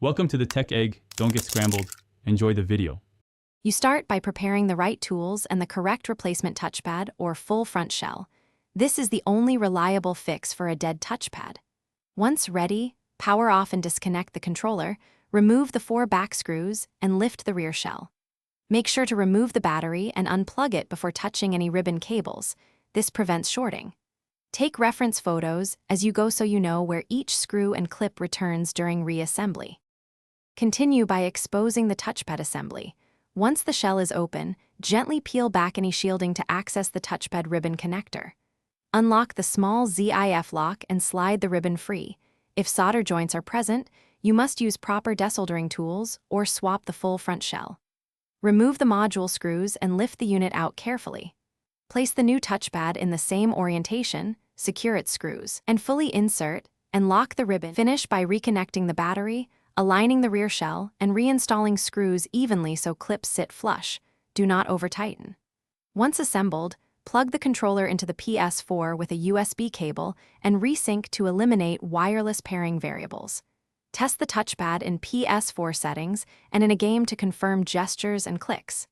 Welcome to the Tech Egg. Don't get scrambled. Enjoy the video. You start by preparing the right tools and the correct replacement touchpad or full front shell. This is the only reliable fix for a dead touchpad. Once ready, power off and disconnect the controller, remove the 4 back screws, and lift the rear shell. Make sure to remove the battery and unplug it before touching any ribbon cables. This prevents shorting. Take reference photos as you go so you know where each screw and clip returns during reassembly. Continue by exposing the touchpad assembly. Once the shell is open, gently peel back any shielding to access the touchpad ribbon connector. Unlock the small ZIF lock and slide the ribbon free. If solder joints are present, you must use proper desoldering tools or swap the full front shell. Remove the module screws and lift the unit out carefully. Place the new touchpad in the same orientation, secure its screws, and fully insert and lock the ribbon. Finish by reconnecting the battery, aligning the rear shell, and reinstalling screws evenly so clips sit flush. Do not over-tighten. Once assembled, plug the controller into the PS4 with a USB cable and resync to eliminate wireless pairing variables. Test the touchpad in PS4 settings and in a game to confirm gestures and clicks.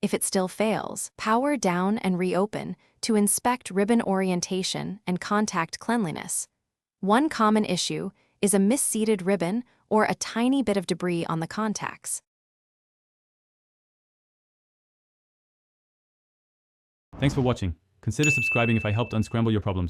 If it still fails, power down and reopen to inspect ribbon orientation and contact cleanliness. One common issue is a misseated ribbon or a tiny bit of debris on the contacts. Thanks for watching. Consider subscribing if I helped unscramble your problems.